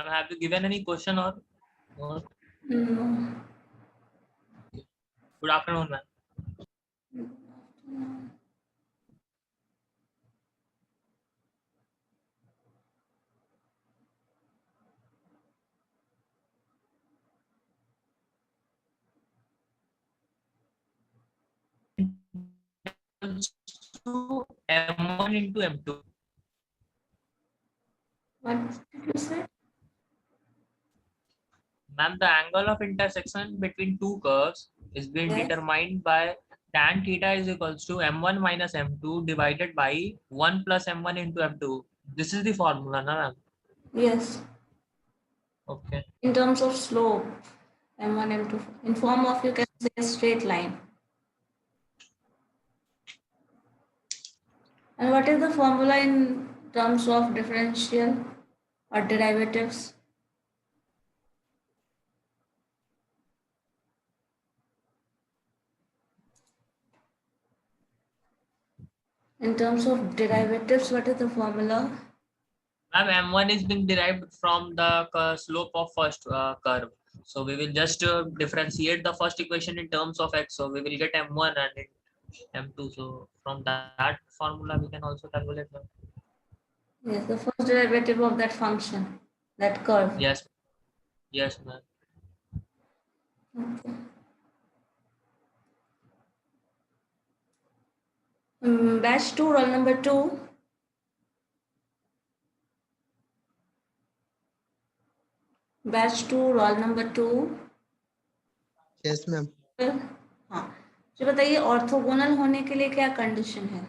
Have you given any question or? No. Good afternoon, ma'am. To M1 into M2. What did you say? Ma'am, the angle of intersection between two curves is being Yes. determined by tan theta is equals to M1 minus M2 divided by 1 plus M1 into M2. This is the formula, na ma'am? Yes. Okay. In terms of slope, M1, M2. In form of, you can say, a straight line. And what is the formula in terms of differential or derivatives? In terms of derivatives, what is the formula? Ma'am, M1 is being derived from the slope of first curve. So we will just differentiate the first equation in terms of x. So we will get M1 and M2. So from that formula, we can also calculate. Yes, the first derivative of that function, that curve. Yes. Yes, ma'am. Okay. Batch 2, roll number 2. Batch 2, roll number 2. Yes ma'am. हाँ, जो बताइए orthogonal होने के लिए क्या condition है?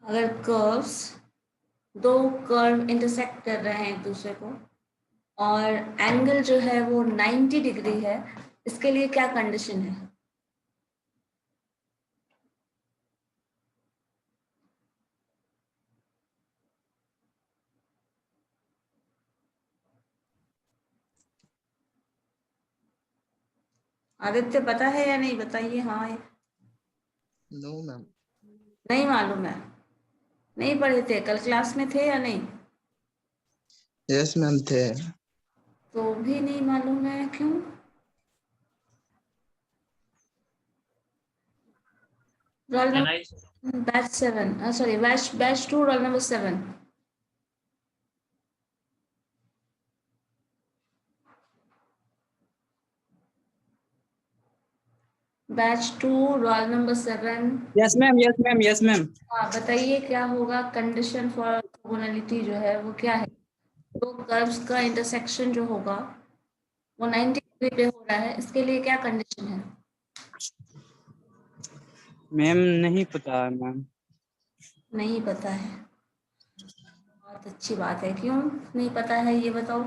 अगर curves, दो कर्व इंटरसेक्ट कर रहे हैं एक दूसरे को और एंगल जो है वो 90 डिग्री है, इसके लिए क्या कंडीशन है? आदित्य पता है या नहीं, बताइए। हाँ, नो मैम। नहीं मालूम है, नहीं पढ़े थे, कल क्लास में थे या नहीं? यस मैम थे। तो भी नहीं मालूम है, क्यों? Roll Can number I? Batch 7, sorry batch 2, roll number 7। Batch 2, roll number 7। Yes ma'am, yes ma'am, yes ma'am. हाँ, बताइए क्या होगा कंडीशन फॉर ऑर्थोगोनैलिटी जो है वो क्या है? दो कर्व्स का इंटरसेक्शन जो होगा वो 90 डिग्री पे हो रहा है, इसके लिए क्या कंडीशन है? मैम नहीं पता है मैम। नहीं पता है, बहुत अच्छी बात है। क्यों नहीं पता है ये बताओ?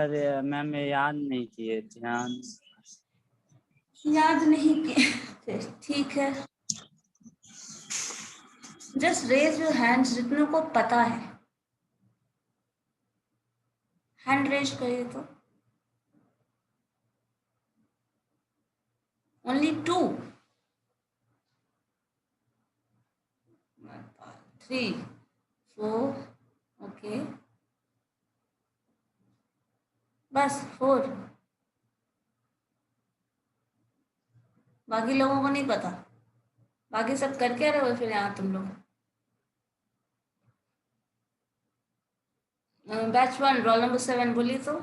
अरे मैम याद नहीं किए ध्यान। याद नहीं किए, ठीक है। जस्ट रेज योर हैंड्स जितनों को पता है, हैंड रेज करिए तो। ओनली 2, 3, 4, ओके, बस 4। बाकी लोगों को नहीं पता? बाकी सब कर क्या रहे हो फिर यहाँ तुम लोग? बैच 1, रोल नंबर 7, बोलिए तो।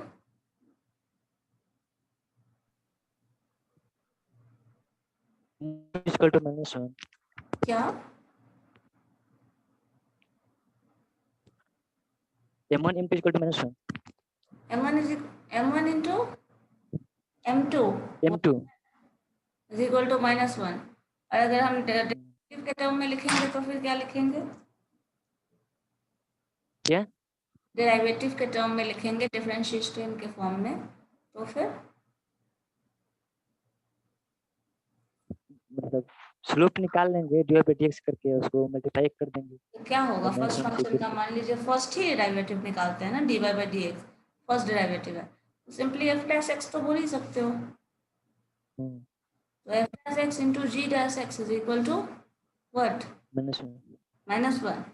Equal to -1। क्या? m1 equal to -1। M1 into M2 m2 is equal to -1। और अगर हम डेरिवेटिव के टर्म में लिखेंगे तो फिर क्या लिखेंगे? क्या? डेरिवेटिव के टर्म में लिखेंगे, डिफरेंशिएशन के फॉर्म में, तो फिर मतलब स्लोप निकाल लेंगे dx करके, उसको मल्टीप्लाई कर देंगे। तो क्या होगा? तो फर्स्ट फंक्शन का मान लीजिए फर्स्ट ही डेरिवेटिव निकालते हैं ना, dy by dx first derivative है, तो सिंपली f डैश x तो बोल ही सकते हो। तो f dash x into g dash x is equal to what? -1। -1।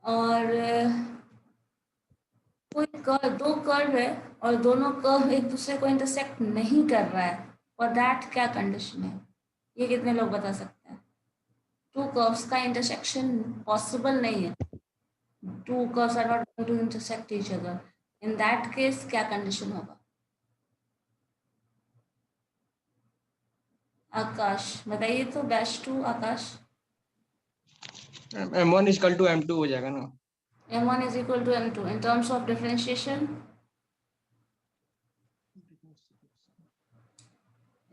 और कोई दो कर्व है और दोनों कर्व एक दूसरे को इंटरसेक्ट नहीं कर रहा है, और दैट क्या कंडीशन है? ये कितने लोग बता सकते हैं? टू कर्व्स का इंटरसेक्शन पॉसिबल नहीं है, two curves are not going to intersect each other, in that case क्या कंडीशन होगा? आकाश बताइए तो, batch 2 Akash. M1 equal to M2 हो जाएगा ना। M1 is equal to M2 in terms of differentiation.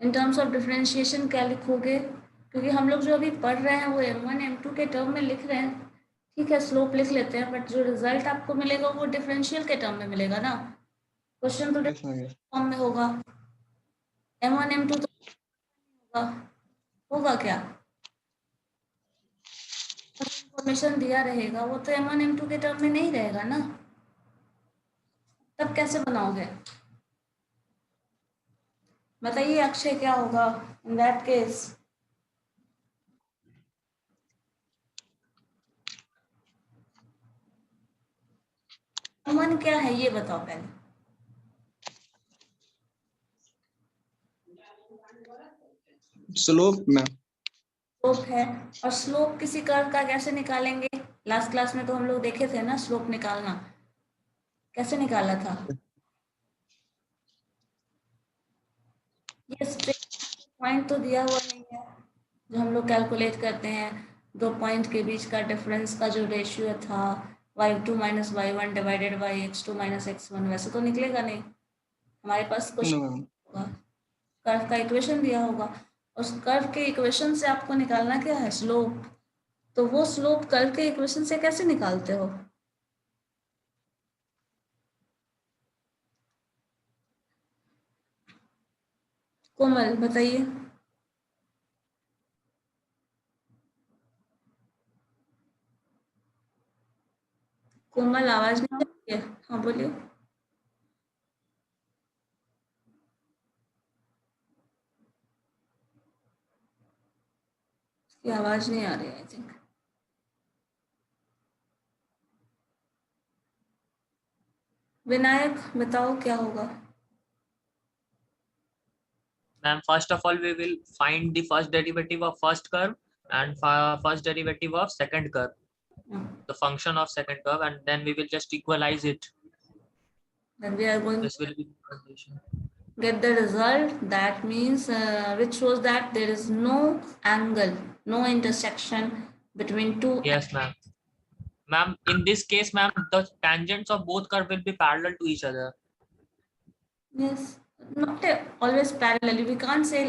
In terms of differentiation क्या लिखोगे? क्योंकि हम लोग जो अभी पढ़ रहे हैं वो M1 M2 के टर्म में लिख रहे हैं, ठीक है, स्लोप लिख लेते हैं, बट जो रिजल्ट आपको मिलेगा वो डिफरेंशियल के टर्म में मिलेगा ना। क्वेश्चन तो फॉर्म में होगा, M1 M2 तो होगा क्या? इंफॉर्मेशन दिया रहेगा वो तो M1 M2 के टर्म में नहीं रहेगा ना, तब कैसे बनाओगे? बताइए अक्षय क्या होगा इन दैट केस? M1 क्या है ये बताओ पहले। Slope ma'am. स्लोप है, और स्लोप किसी कर्व का कैसे निकालेंगे? लास्ट क्लास में तो हम लोग देखे थे ना स्लोप निकालना, कैसे निकाला था? ये स्ट्रेट पॉइंट तो दिया हुआ नहीं है जो हम लोग कैलकुलेट करते हैं, दो पॉइंट के बीच का डिफरेंस का जो रेशियो था y2 minus y1 divided by x2 minus x1, वैसे तो निकलेगा नहीं। हमारे पास क्वेश्चन होगा, कर्व का इक्वेशन दिया होगा, उस कर्व के इक्वेशन से आपको निकालना क्या है? स्लोप। तो वो स्लोप कर्व के इक्वेशन से कैसे निकालते हो? कोमल बताइए। कोमल आवाज नहीं आ रही है, हाँ बोलिए। उसकी आवाज नहीं आ रही है आई थिंक। विनायक बताओ क्या होगा? Ma'am, first of all, we will find the first derivative of first curve and first derivative of second curve, the function of second curve, and then we will just equalize it. Then we are going This will be condition. get the result that means which shows that there is no angle, no intersection between two. Yes, ma'am. Ma'am, in this case, ma'am, the tangents of both curve will be parallel to each other. Yes, not always parallel. We can't say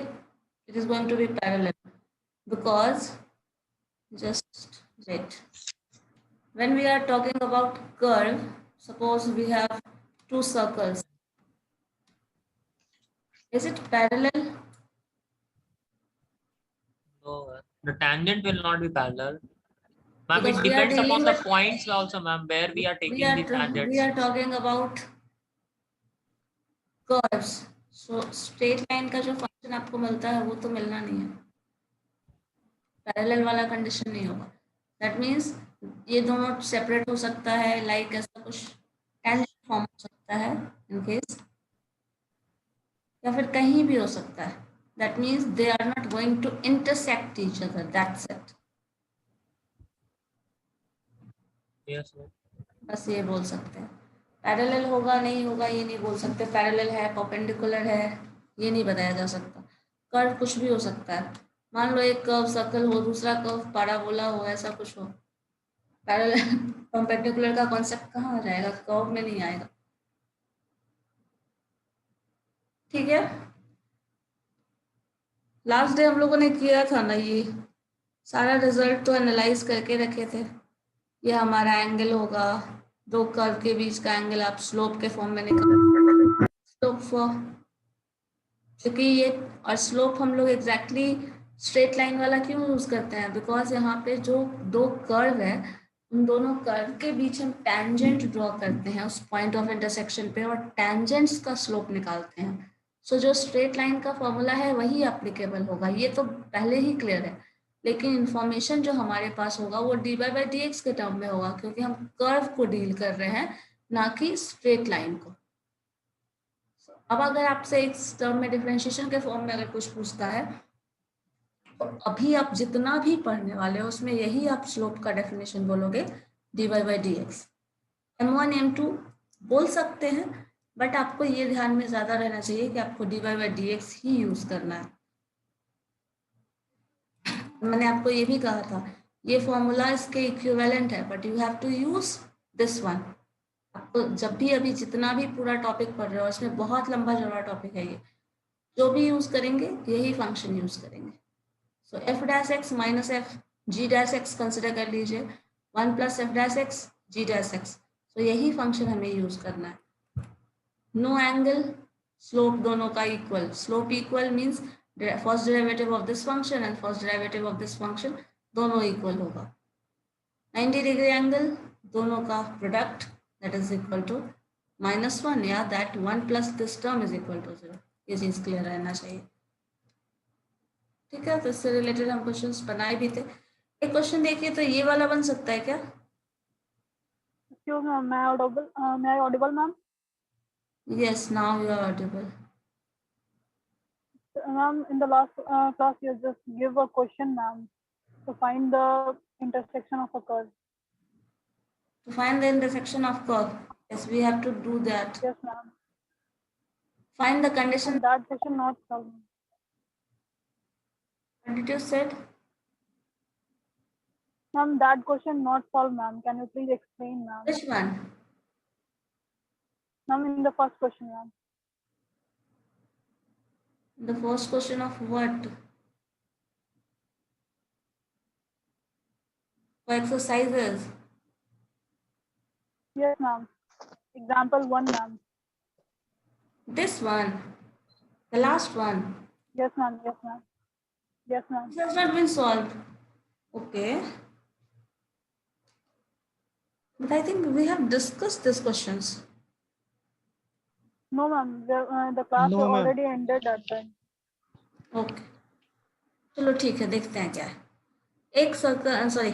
it is going to be parallel because just wait. When we are talking about curve, suppose we have two circles. Is it parallel? No, the tangent will not be parallel. Ma'am, Because it we are depends dealing upon the with- points also, ma'am, where we are taking the tangents. We are talking about curves, so straight line का जो function आपको मिलता है वो तो मिलना नहीं है, पैरेलल वाला कंडीशन नहीं होगा। दैट मीन्स ये दोनों सेपरेट हो सकता है, लाइक ऐसा कुछ टेंजेंट फॉर्म हो सकता है इन केस, या फिर कहीं भी हो सकता है। That means they are not going to intersect each other, that's it. Yes, ma'am. बस ये बोल सकते हैं। पैरेलल होगा नहीं होगा ये नहीं बोल सकते, पैरेलल है परपेंडिकुलर है ये नहीं बताया जा सकता। कर्व कुछ भी हो सकता है, मान लो एक कर्व सर्कल हो, दूसरा कर्व पैराबोला हो, ऐसा कुछ हो। पैरेलल परपेंडिकुलर का कॉन्सेप्ट कहाँ आ जाएगा? कर्व में नहीं आएगा। ठीक है, लास्ट डे हम लोगों ने किया था ना, ये सारा रिजल्ट तो एनालाइज करके रखे थे। ये हमारा एंगल होगा, दो कर्व के बीच का एंगल आप स्लोप के फॉर्म में निकाल स्लोप फॉर, क्योंकि ये और स्लोप हम लोग एग्जैक्टली स्ट्रेट लाइन वाला क्यों यूज करते हैं? बिकॉज यहाँ पे जो दो कर्व है उन दोनों कर्व के बीच हम टैंजेंट ड्रॉ करते हैं उस पॉइंट ऑफ इंटरसेक्शन पे, और टैंजेंट्स का स्लोप निकालते हैं। सो जो स्ट्रेट लाइन का फॉर्मूला है वही एप्लीकेबल होगा, ये तो पहले ही क्लियर है। लेकिन इंफॉर्मेशन जो हमारे पास होगा वो dy बाई डी एक्स के टर्म में होगा, क्योंकि हम कर्व को डील कर रहे हैं, ना कि स्ट्रेट लाइन को। अब अगर आपसे इस टर्म में डिफरेंशिएशन के फॉर्म में अगर कुछ पूछता है, तो अभी आप जितना भी पढ़ने वाले हो उसमें यही आप स्लोप का डेफिनेशन बोलोगे, dy by D x. m1 m2 बोल सकते हैं, बट आपको ये ध्यान में ज्यादा रहना चाहिए कि आपको dy by D x he use करना है। मैंने आपको ये भी कहा था, ये फॉर्मूला इसके इक्विवेलेंट है, but you have to use this one. आपको जब भी अभी जितना भी पूरा टॉपिक पढ़ रहे हो, इसमें बहुत लंबा चौड़ा टॉपिक है ये, जो भी यूज करेंगे यही फंक्शन यूज करेंगे। So F dash x minus F G dash X consider कर लीजिए, 1 plus F dash X G dash X. तो यही फंक्शन हमें यूज करना है। नो एंगल, स्लोप दोनों का equal, slope equal means first derivative of this function and first derivative of this function दोनों इक्वल होगा। 90 डिग्री एंगल, दोनों का product that is equal to -1, या that 1 plus this term is equal to 0। ये चीज clear रहना चाहिए, ठीक है। तो इससे रिलेटेड हम क्वेश्चंस बनाए भी थे। एक क्वेश्चन देखिए, तो ये वाला बन सकता है क्या? Excuse me, may I audible, ma'am? Yes, now you are audible. Ma'am, in the last class, you just give a question, ma'am, to find the intersection of a curve. To find the intersection of curve, yes, we have to do that. Yes, ma'am. Find the condition. And that question not solved. What did you said? Ma'am, that question not solved, ma'am. Can you please explain, ma'am? Which one? Ma'am, in the first question, ma'am. The first question of what? For exercises. Yes, ma'am. Example 1, ma'am. This one. The last one. Yes, ma'am. Yes, ma'am. Yes, ma'am. This has not been solved. Okay. But I think we have discussed these questions. No, ma'am. The class No, ma'am. already ended that time. Okay. चलो ठीक है, देखते हैं क्या है। एक circle, sorry,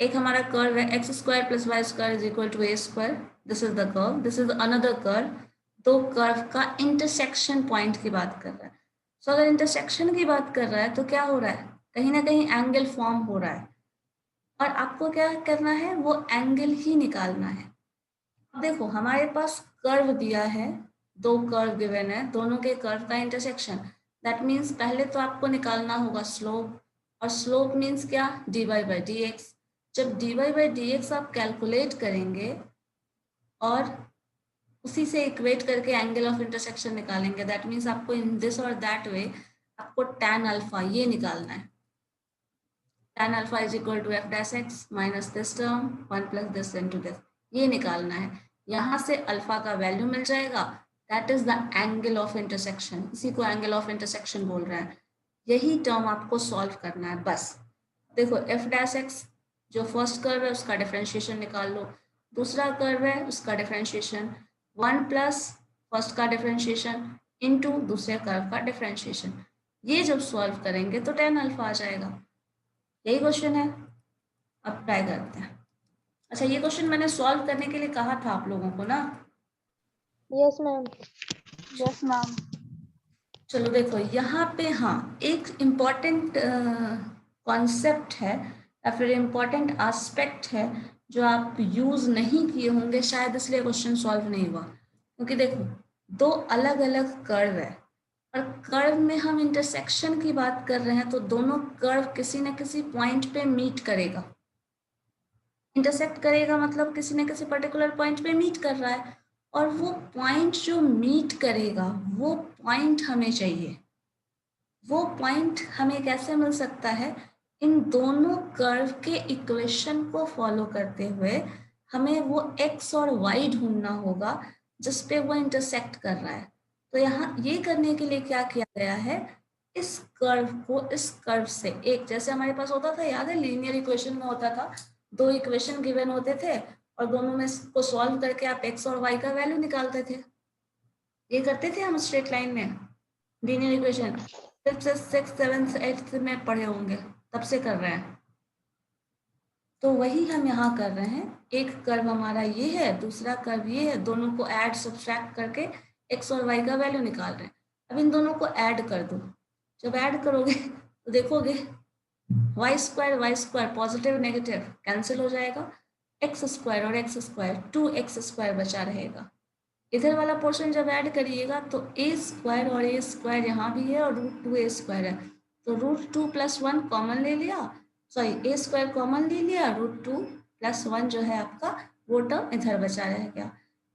एक हमारा कर्व है x square plus y square is equal to a square. This is the curve, this is another curve. दो कर्व का इंटरसेक्शन पॉइंट की बात कर रहा है। सो अगर इंटरसेक्शन की बात कर रहा है तो क्या हो रहा है, कहीं ना कहीं एंगल फॉर्म हो रहा है, और आपको क्या करना है, वो एंगल ही निकालना है। अब देखो हमारे पास कर्व दिया है, दो कर्व गिवन है, दोनों के कर्व का इंटरसेक्शन। दैट मीन्स पहले तो आपको निकालना होगा स्लोप, और स्लोप मीन्स क्या, dy बाई डी एक्स। जब dy बाई डी एक्स आप कैलकुलेट करेंगे और उसी से इक्वेट करके एंगल ऑफ इंटरसेक्शन निकालेंगे, दैट मीन्स आपको इन दिस और दैट वे आपको tan अल्फा ये निकालना है। tan alpha is equal to f dash x minus this term 1 plus this into this, ये निकालना है। यहाँ से अल्फा का वैल्यू मिल जाएगा, that is the angle of intersection, इसी को एंगल ऑफ इंटरसेक्शन बोल रहे हैं। यही टर्म आपको सॉल्व करना है बस। देखो एफ डैश एक्स जो फर्स्ट कर्व है उसका डिफरेंशिएशन निकाल लो, दूसरा कर्व है उसका डिफरेंशिएशन, 1 प्लस फर्स्ट का डिफरेंशिएशन इनटू दूसरे कर्व का डिफरेंशिएशन। ये जब सॉल्व करेंगे तो tan अल्फा आ जाएगा। यही क्वेश्चन है, अब ट्राई करते हैं। अच्छा, ये क्वेश्चन मैंने सॉल्व करने के लिए कहा था आप लोगों को ना? Yes, ma'am. Yes, ma'am. चलो देखो यहाँ पे, हाँ, एक इम्पॉर्टेंट कॉन्सेप्ट है या फिर इम्पॉर्टेंट एस्पेक्ट है जो आप यूज नहीं किए होंगे शायद, इसलिए क्वेश्चन सॉल्व नहीं हुआ। क्योंकि देखो दो अलग अलग कर्व है, और कर्व में हम इंटरसेक्शन की बात कर रहे हैं, तो दोनों कर्व किसी न किसी पॉइंट पे मीट करेगा। इंटरसेक्ट करेगा मतलब किसी न किसी पर्टिकुलर पॉइंट पे मीट कर रहा है, और वो पॉइंट जो मीट करेगा वो पॉइंट हमें चाहिए। वो पॉइंट हमें कैसे मिल सकता है, इन दोनों कर्व के इक्वेशन को फॉलो करते हुए हमें वो x और y ढूंढना होगा जिस पे वो इंटरसेक्ट कर रहा है। तो यहाँ ये करने के लिए क्या किया गया है, इस कर्व को इस कर्व से एक, जैसे हमारे पास होता था, याद है लीनियर इक्वेशन में होता था, दो इक्वेशन गिवन होते थे और दोनों में को सॉल्व करके आप x और y का वैल्यू निकालते थे। ये करते थे हम स्ट्रेट लाइन में linear equation, 5th 6th 7th 8th में पढ़े होंगे, तब से कर रहे हैं। तो वही हम यहाँ कर रहे हैं, एक कर्व हमारा ये है, दूसरा कर्व ये है, दोनों को ऐड सब्सट्रैक्ट करके x और y का वैल्यू निकाल रहे हैं। अब इन दोनों को ऐड कर दो, जब ऐड करोगे तो देखोगे y square positive negative cancel हो जाएगा, x स्क्वायर और x स्क्वायर 2x स्क्वायर बचा रहेगा। इधर वाला पोर्शन जब ऐड करिएगा तो a स्क्वायर और a स्क्वायर यहाँ भी है और √2a स्क्वायर है, तो √2 + 1 कॉमन ले लिया, सॉरी a स्क्वायर कॉमन ले लिया, √2 + 1 जो है आपका वो टर्म इधर बचा रह गया।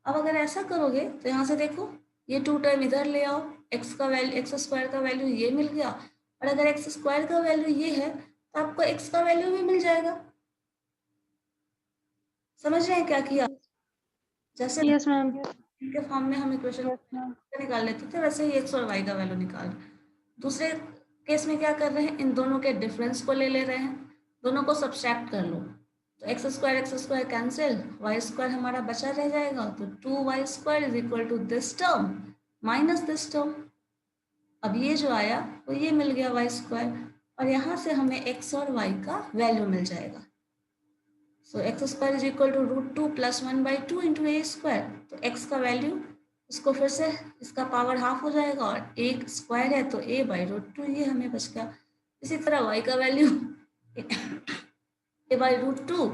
अब अगर ऐसा करोगे तो यहाँ से देखो ये 2 टर्म इधर ले आओ, x स्क्वायर का वैल्यू ये मिल गया, और अगर x स्क्वायर का वैल्यू ये है तो आपको x का वैल्यू भी मिल जाएगा। समझ रहे हैं क्या किया? जैसे Yes, ma'am. के फॉर्म में हम इक्वेशन Yes, ma'am. निकाल लेते थे, वैसे ही x और y का वैल्यू निकाल। दूसरे केस में क्या कर रहे हैं, इन दोनों के डिफरेंस को ले रहे हैं, दोनों को सब्सट्रैक्ट कर लो, तो x square cancel, y square हमारा बचा रह जाएगा, तो 2y square = this term minus this term. अब ये जो आया वो ये मिल गया y स्क्वायर, और यहाँ से हमें x और y का वैल्यू मिल जाएगा। सो x स्क्वायर = √2 + 1/2 × a स्क्वायर, तो x का वैल्यू इसको फिर से इसका पावर हाफ हो जाएगा, और a स्क्वायर है तो a/√2 ये हमें बच गया। इसी तरह y का value a/√2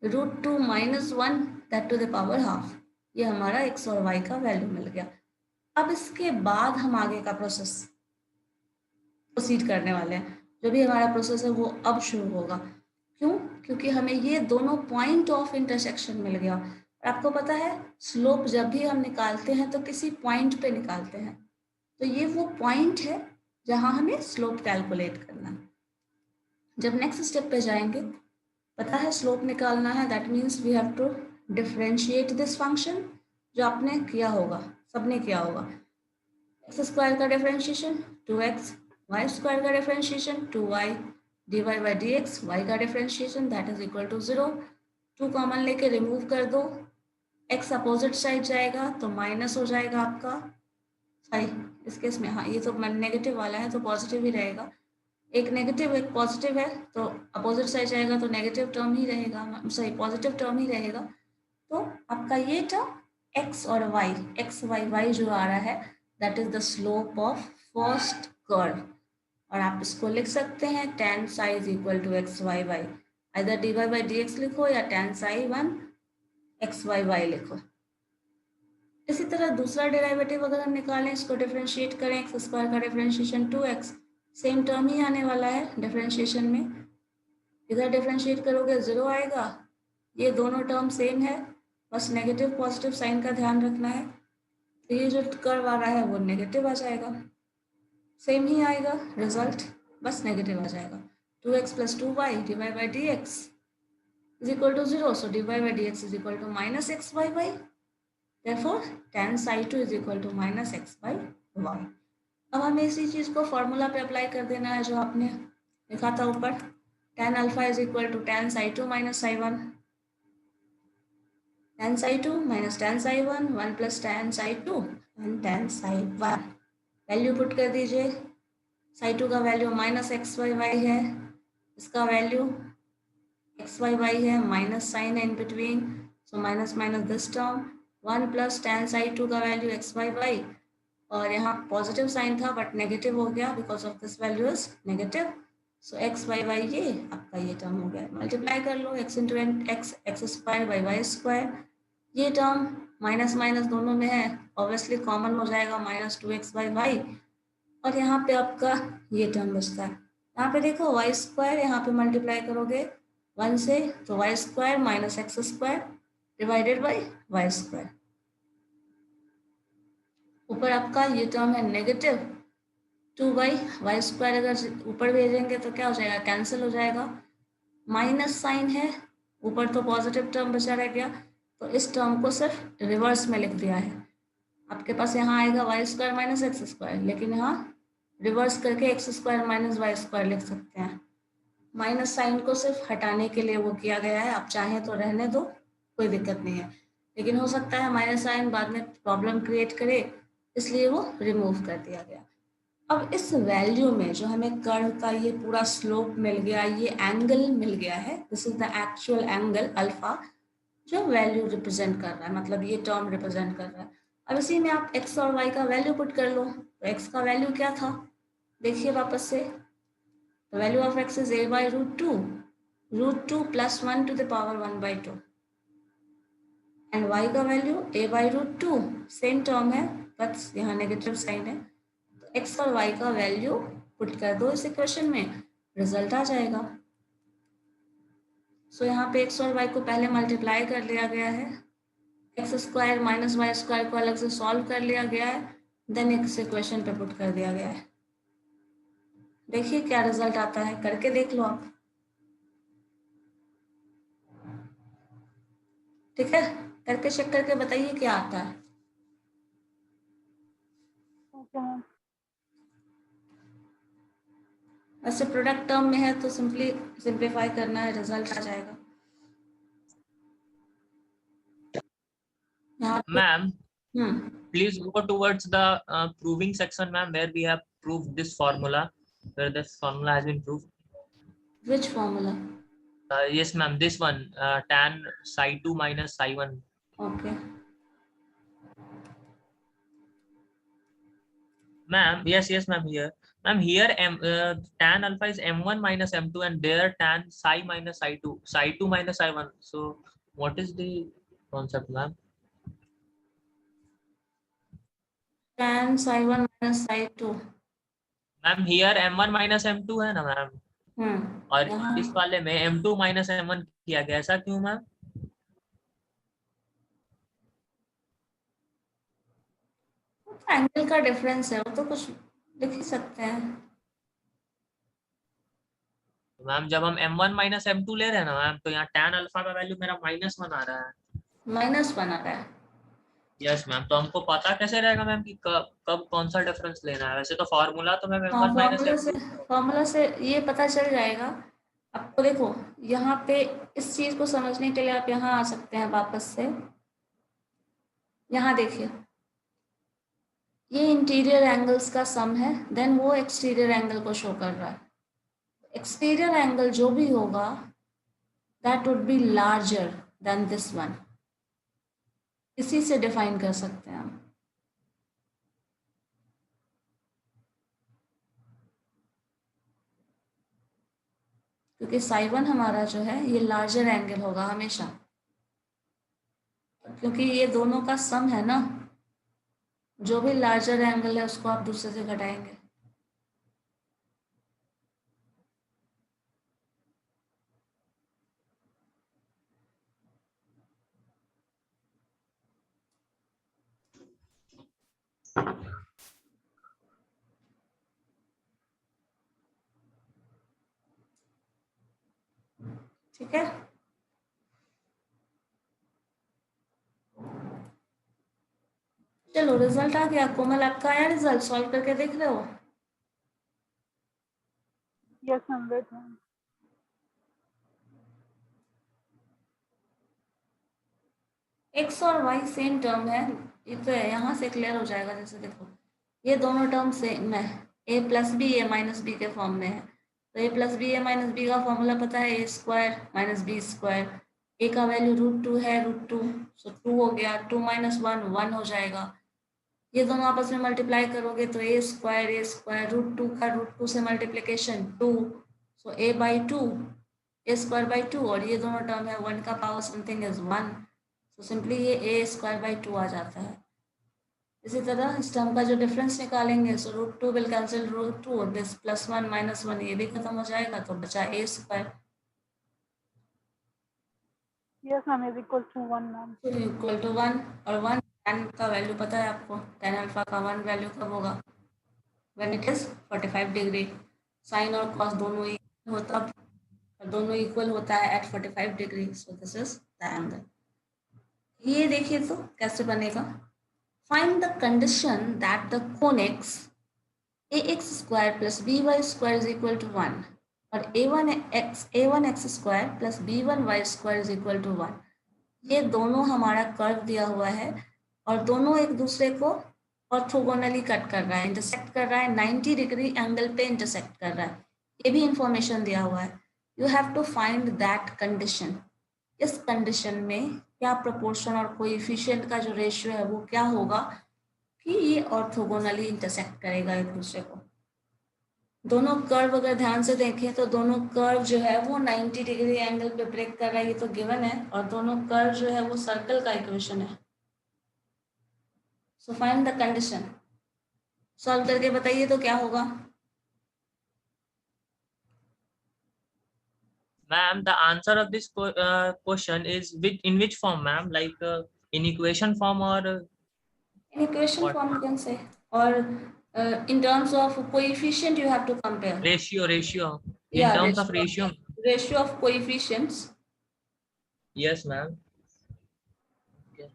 √2 - 1 that to the power half, ये हमारा x और y का वैल्यू मिल गया। अब इसके बाद हम आगे का प्रोसेस प्रोसीड करने वाले हैं, जो भी हमारा प्रोसेस है वो अब शुरू होगा। क्यों? क्योंकि हमें ये दोनों पॉइंट ऑफ इंटरसेक्शन मिल गया, और आपको पता है स्लोप जब भी हम निकालते हैं तो किसी पॉइंट पे निकालते हैं, तो ये वो पॉइंट है जहां हमें स्लोप कैलकुलेट करना है। जब नेक्स्ट स्टेप पे जाएंगे, पता है स्लोप निकालना है, that means we have to differentiate this function, जो आपने किया होगा, सबने किया होगा। x स्क्वायर का डिफरेंशिएशन 2x, y स्क्वायर का डिफरेंशिएशन 2y, dy/dx, y का differentiation that is equal to 0। 2 common लेके रिमूव कर दो, x अपोजिट साइड जाएगा तो माइनस हो जाएगा आपका, सॉरी इस केस में हाँ ये तो नेगेटिव वाला है तो पॉजिटिव ही रहेगा, एक नेगेटिव एक पॉजिटिव है तो अपोजिट साइड जाएगा तो नेगेटिव टर्म ही रहेगा, सॉरी पॉजिटिव टर्म ही रहेगा। तो आपका ये टर्म x और y, x y जो आ रहा है that is the slope of first curve, और आप इसको लिख सकते हैं tan psi = x/y, either dy/dx लिखो या tan psi 1 x/y लिखो। इसी तरह दूसरा डेरिवेटिव अगर हम निकालें, इसको डिफरेंशिएट करें, x स्क्वायर का डिफरेंशिएशन 2x, सेम टर्म ही आने वाला है डिफरेंशिएशन में, इधर डिफरेंशिएट करोगे 0 आएगा, ये दोनों टर्म सेम है, बस नेगेटिव पॉजिटिव साइन का ध्यान रखना है, तो ये जो कर्व आ रहा है वो नेगेटिव आ जाएगा, सेम ही आएगा रिजल्ट, बस नेगेटिव आ जाएगा। 2x + 2y dy/dx = 0, so dy/dx = -x/y, therefore tan psi 2 = -x/y। अब हमें इसी चीज को फॉर्मूला पे अप्लाई कर देना है जो आपने लिखा था ऊपर, tan alpha = tan psi 2 - psi 1, tan psi 2 - tan psi 1, 1 + tan psi 2 and tan psi 1। Value put कर दीजिए, psi 2 का वैल्यू -x/y है, इसका वैल्यू x/y है, माइनस साइन है in between, so minus minus this term, 1 + tan psi 2 का value x/y, और यहाँ पॉजिटिव साइन था बट नेगेटिव हो गया because of this value is negative, so x/y ये आपका ये टर्म हो गया। मल्टीप्लाई कर लो x square by y square, ये टर्म माइनस माइनस दोनों में है, ऑब्वियसली कॉमन हो जाएगा -2x/y, और यहाँ पे आपका ये टर्म बचता है। यहाँ पे देखो y स्क्वायर, यहाँ पे मल्टीप्लाई करोगे 1 से तो y square - x square divided by y square, ऊपर आपका ये टर्म है नेगेटिव 2y, वाई स्क्वायर अगर ऊपर भेजेंगे तो क्या हो जाएगा, कैंसिल हो जाएगा, माइनस साइन है, ऊपर तो पॉजिटिव टर्म बचा रह गया, तो इस टर्म को सिर्फ रिवर्स में लिख दिया है। आपके पास यहाँ आएगा y स्क्वायर - x स्क्वायर, लेकिन यहाँ रिवर्स करके x स्क्वायर - वाई स्क्वायर लिख सकते हैं। माइनस साइन को सिर्फ हटाने के लिए वो किया गया है, आप चाहें तो रहने दो, कोई दिक्कत नहीं है, लेकिन हो सकता है माइनस साइन बाद में प्रॉब्लम क्रिएट करे, इसलिए वो रिमूव कर दिया गया। अब इस वैल्यू में जो हमें कर्व का ये पूरा स्लोप मिल गया, ये एंगल मिल गया है, this is the actual angle alpha जो वैल्यू रिप्रेजेंट कर रहा है, मतलब ये टर्म रिप्रेजेंट कर रहा है। अब इसी में आप x और y का वैल्यू पुट कर लो। तो x का वैल्यू क्या था, देखिए वापस से, the value of x is a/√2, √2 + 1 to the power 1/2, and y का वैल्यू a/√2, सेम टर्म है बस यहाँ नेगेटिव साइन है। तो x और y का वैल्यू पुट कर दो इस इक्वेशन में, रिजल्ट आ जाएगा। सो यहाँ पे x और y को पहले मल्टीप्लाई कर लिया गया है, x² - y² को अलग से सॉल्व कर लिया गया है, देन इस इक्वेशन पे पुट कर दिया गया है। देखिए क्या रिजल्ट आता है, करके देख लो आप। ठीक है, करके चेक करके बताइए क्या आता है। Okay, ma'am. वैसे प्रोडक्ट टर्म में है तो सिंप्लीफाई करना है, रिजल्ट आ जाएगा। यहाँ पे Ma'am, please go towards the proving section, ma'am, where we have proved this formula, where this formula has been proved. which formula? Yes, ma'am, this one, tan psi2 minus psi1. Okay. Ma'am, yes, ma'am, here. Ma'am, here tan alpha is m1 minus m2, and there tan psi minus psi2, psi2 minus psi1. So what is the concept, ma'am? tan psi1 minus psi2. Ma'am here m1 minus m2 है ना ma'am, और यहाँ इस वाले में m2 minus m1 किया गया, ऐसा क्यों मैम? एंगल का डिफरेंस है, वो तो कुछ लिख ही सकते हैं। मैम जब हम m1 माइनस m2 ले रहे हैं ना मैम, तो यहाँ tan अल्फा का वैल्यू मेरा -1 आ रहा है। -1 आ रहा है। यस मैम, तो हमको पता कैसे रहेगा मैम कि कब कौन सा डिफरेंस लेना है? वैसे तो फॉर्मूला तो मैम m1 माइनस फॉर्मूला से ये पता चल जाएगा आपको। देखो यहाँ पे इस चीज को समझने के लिए आप यहाँ आ सकते हैं वापस से। यहाँ देखिए, ये इंटीरियर एंगल्स का सम है, देन वो एक्सटीरियर एंगल को शो कर रहा है। एक्सटीरियर एंगल जो भी होगा that would be larger than this one, इसी से डिफाइन कर सकते हैं हम। क्योंकि psi1 हमारा जो है ये लार्जर एंगल होगा हमेशा, क्योंकि ये दोनों का सम है ना, जो भी लार्जर एंगल है उसको आप दूसरे से घटाएंगे। ठीक है, चलो रिजल्ट आ गया। कोमल आपका आया रिजल्ट, सॉल्व करके देख रहे हो? Yes, ma'am. Wait, ma'am. x और y सेम टर्म है, ये तो है, यहाँ से क्लियर हो जाएगा। जैसे देखो ये दोनों टर्म सेम है, a + b a - b के फॉर्म में है। तो a + b a - b का फॉर्मूला पता है, a² - b²। a का वैल्यू √2 है, √2, सो 2 हो गया, 2 - 1 1 हो जाएगा। ये दोनों आपस में मल्टीप्लाई करोगे तो a² √2 का √2 से मल्टीप्लिकेशन 2, सो a/2, a²/2, और ये दोनों टर्म है 1 का पावर समथिंग इज 1, तो सिंपली ये a²/2 आ जाता है। इसी तरह इस टर्म का जो डिफरेंस निकालेंगे, सो √2 विल कैंसिल √2, दिस +1 - 1 ये भी खत्म हो जाएगा, तो बचा a²। Yes, ma'am. Is equal to 1, ma'am. Equal to 1, और 1 tan का वैल्यू पता है आपको, tan अल्फा का 1 वैल्यू कब होगा, when it is 45 degree. Sine और कॉस दोनों इक्वल होता, दोनों इक्वल होता है at 45 degree, so this is the angle. ये देखिए तो कैसे बनेगा, find the condition that the conics ax² + by² is equal to 1 और a1x² + b1y² is equal to 1। ये दोनों हमारा कर्व दिया हुआ है और दोनों एक दूसरे को ऑर्थोगोनली कट कर रहा है, इंटरसेक्ट कर रहा है, 90 डिग्री एंगल पे इंटरसेक्ट कर रहा है, ये भी इंफॉर्मेशन दिया हुआ है. You have to find that condition. इस कंडीशन में क्या प्रोपोर्शन और कोएफिशिएंट का जो रेशियो है वो क्या होगा कि ये ऑर्थोगोनली इंटरसेक्ट करेगा एक दूसरे को. दोनों कर्व अगर ध्यान से देखें तो दोनों कर्व जो है वो 90 डिग्री एंगल पे ब्रेक कर रहा है, ये तो गिवन है, और दोनों कर्व जो है वो सर्कल का इक्वेशन है. So find the condition. Solve करके बताइए तो क्या होगा. Ma'am, the answer of this question is in which form, ma'am? Like in equation form or In equation what? form you can say, or in terms of coefficient you have to compare. Ratio. In Yeah, terms of ratio. ratio of coefficients. Yes, ma'am. Okay.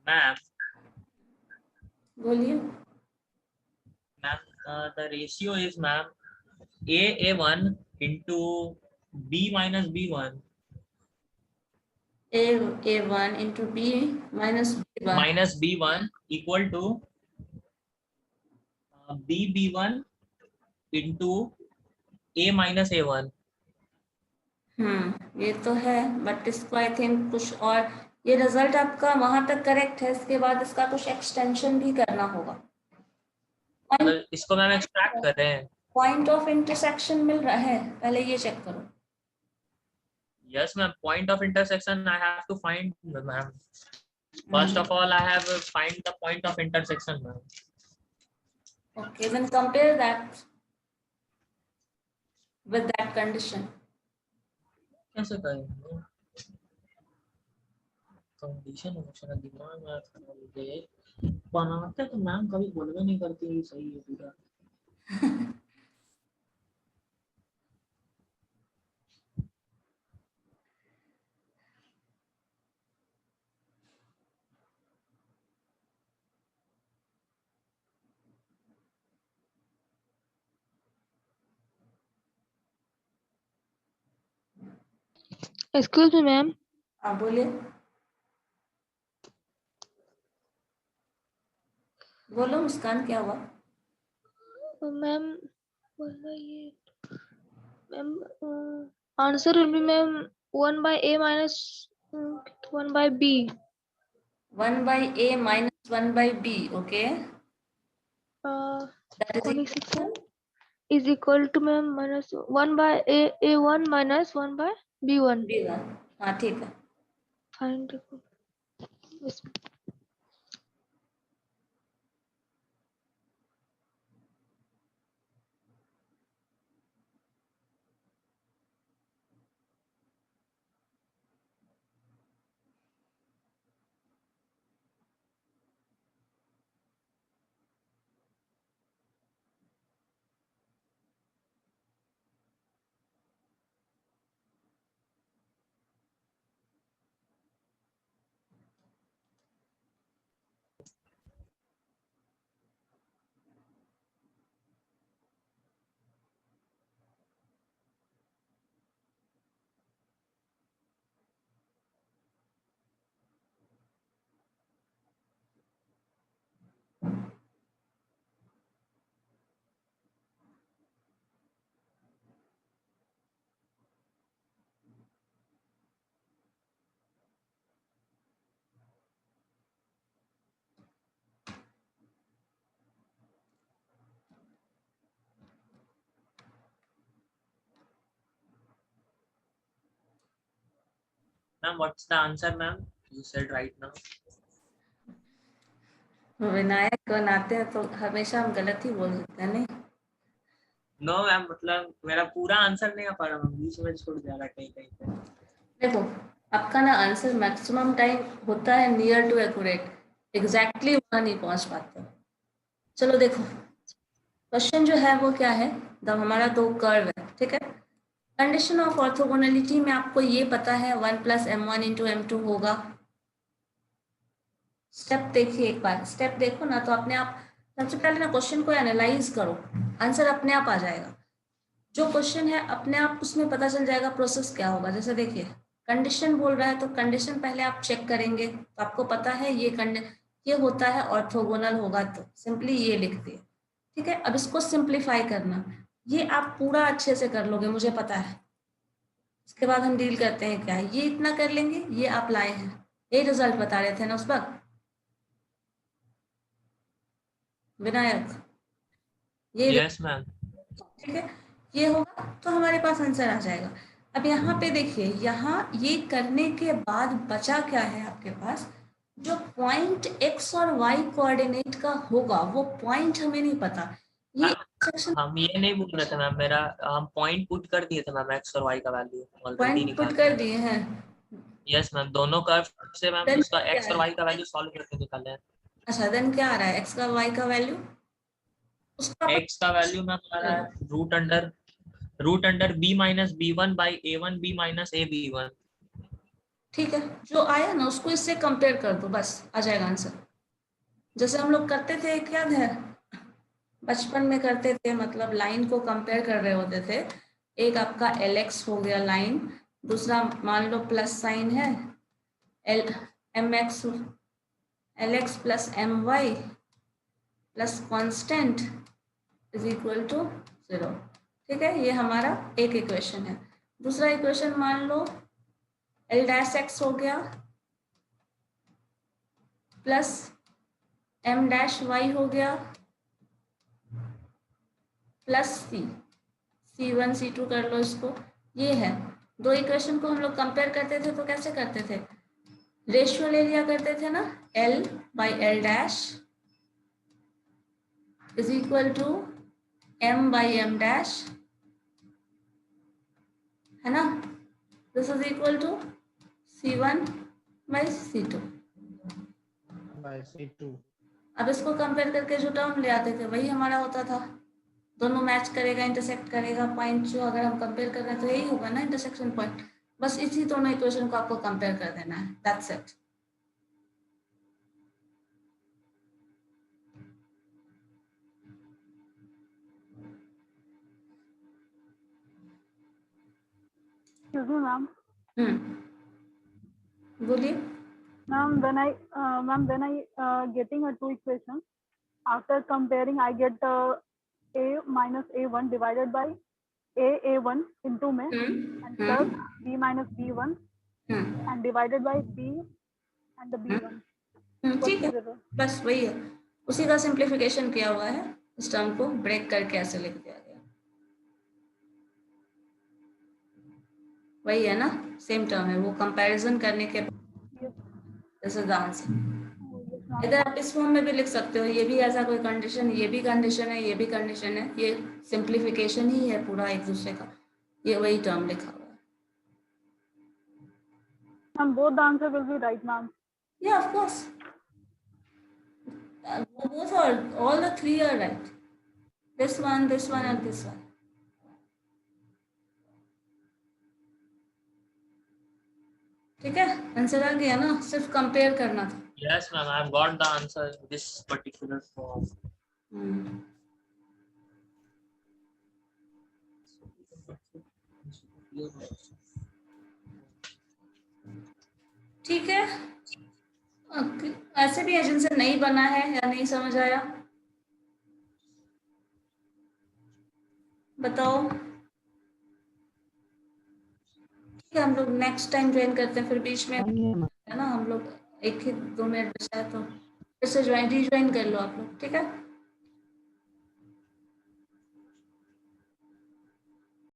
Ma'am, बोलिए. the ratio is, ma'am, A1 into B minus B1 A1 into B minus B1. minus B1 equal to B1 into A minus A1. ये तो है, but इसको I think कुछ और, ये result आपका वहां तक करेक्ट है, इसके बाद इसका कुछ एक्सटेंशन भी करना होगा. मतलब इसको मैम एक्सट्रैक्ट कर रहे हैं. पॉइंट ऑफ इंटरसेक्शन मिल रहा है, पहले ये चेक करो. Yes, ma'am. Point of intersection I have to find, ma'am. First of all, I have find the point of intersection, ma'am. Okay, then compare that with that condition. कैसे करेंगे? Condition हमेशा दिमाग में खराब है. बनाते तो मैम कभी बोलवे नहीं करती, सही है पूरा. Excuse me, ma'am. आप बोलिए. बोलो मुस्कान, क्या हुआ. Ma'am, ma'am, answer will be, ma'am, 1 by A minus 1 by B. 1 by A minus 1 by B, okay. That is Conic equal section is equal to, ma'am, minus 1 by A1 minus 1 by B1. B1. हाँ ठीक है. Find. Yes. Ma'am, what's the answer, ma'am? You said right now. Vinayak बनाते हैं तो हमेशा हम गलत ही बोल देते हैं, नहीं? No, मैम, मतलब मेरा पूरा आंसर नहीं आ पा रहा, मैम बीच में छोड़ जा रहा है कहीं कहीं पे। देखो, आपका ना आंसर मैक्सिमम टाइम होता है नियर टू एक्यूरेट, एग्जैक्टली वहां नहीं पहुंच पाते। चलो देखो, क्वेश्चन जो है वो क्या है, हमारा दो कर्व है, ठीक है। कंडीशन ऑफ ऑर्थोगोनलिटी में आपको ये पता है 1 + m1 × m2 होगा। स्टेप देखिए, एक बार स्टेप देखो ना, तो अपने आप सबसे पहले ना क्वेश्चन को एनालाइज करो, आंसर अपने आप आ जाएगा। जो क्वेश्चन है अपने आप उसमें पता चल जाएगा प्रोसेस क्या होगा। जैसे देखिए, कंडीशन बोल रहा है तो कंडीशन पहले आप चेक करेंगे, तो आपको पता है ये होता है ऑर्थोगोनल होगा, तो सिंपली ये लिख दिए, ठीक है। अब इसको सिंप्लीफाई करना, ये आप पूरा अच्छे से कर लोगे, मुझे पता है। इसके बाद हम डील करते हैं क्या है, ये इतना कर लेंगे, ये आप लाए हैं, ये रिजल्ट बता रहे थे ना उस वक्त विनायक, ये Yes, मैम। ठीक है, ये होगा तो हमारे पास आंसर आ जाएगा। अब यहाँ पे देखिए, यहाँ ये करने के बाद बचा क्या है आपके पास, जो पॉइंट x और y कोऑर्डिनेट का होगा वो पॉइंट हमें नहीं पता। ये इंस्ट्रक्शन हम ये नहीं बोल रहे थे मैम, मेरा हम पॉइंट पुट कर दिए थे मैम, एक्स और वाई का वैल्यू ऑलरेडी पॉइंट निकाल पुट कर दिए हैं। यस मैम, दोनों कर्व से मैम Then उसका क्या एक्स और है? वाई का वैल्यू सॉल्व करके निकाले हैं। अच्छा, देन क्या आ रहा है, x का y का वैल्यू, उसका एक्स का वैल्यू मैम आ रहा है root under b - b1/a1 b - a b1। ठीक है, जो आया ना उसको इससे कंपेयर कर दो, बस आ जाएगा आंसर। जैसे हम लोग करते थे, एक याद है बचपन में करते थे, मतलब लाइन को कंपेयर कर रहे होते थे। एक आपका LX हो गया लाइन, दूसरा मान लो प्लस साइन है, MX LX + MY plus constant is equal to 0, ठीक है। ये हमारा एक इक्वेशन है। दूसरा इक्वेशन मान लो L' हो गया प्लस M' हो गया प्लस C1 C2 कर लो इसको। ये है, दो इक्वेशन को हम लोग कंपेयर करते थे तो कैसे करते थे, रेशियो ले लिया करते थे ना, L/L' is equal to M/M', है ना। This is equal to C1/C2। by C2। अब इसको कंपेयर करके जो टर्म ले आते थे वही हमारा होता था, दोनों मैच करेगा, इंटरसेक्ट करेगा पॉइंट, जो अगर हम कंपेयर कर रहे हैं तो यही होगा ना इंटरसेक्शन पॉइंट। बस इसी दोनों इक्वेशन को आपको कंपेयर कर देना है, that's it. Excuse me, ma'am. बोलिए। Ma'am, when I getting a two equations, after comparing, I get A minus A1 divided by A1 into में and plus B minus B1 and divided by B and the B1. ठीक है, बस वही है, उसी का simplification किया हुआ है, इस टर्म को ब्रेक करके ऐसे लिख दिया गया, वही है ना, सेम टर्म है, वो कंपैरिजन करने के दिस इज द आंसर। इधर आप इस फॉर्म में भी लिख सकते हो, ये भी ऐसा कोई कंडीशन, ये भी कंडीशन है, ये भी कंडीशन है, ये सिंप्लीफिकेशन ही है पूरा एक दूसरे का, ये वही टर्म लिखा हुआ है। And both the answer will be right, ma'am. Yeah, of course. Both are, all the three are right. This one, and this one. ठीक है, आंसर आ गया ना, सिर्फ कंपेयर करना था। Yes, ma'am, I have got the answer in this particular form. ठीक है, ऐसे भी है जिनसे नहीं बना है या नहीं समझ आया, बताओ। ठीक है, हम लोग नेक्स्ट टाइम ज्वाइन करते हैं, फिर बीच में है ना, हम लोग 1 ही 2 मिनट बचा है तो फिर से रीज्वाइन कर लो आप लोग, ठीक है।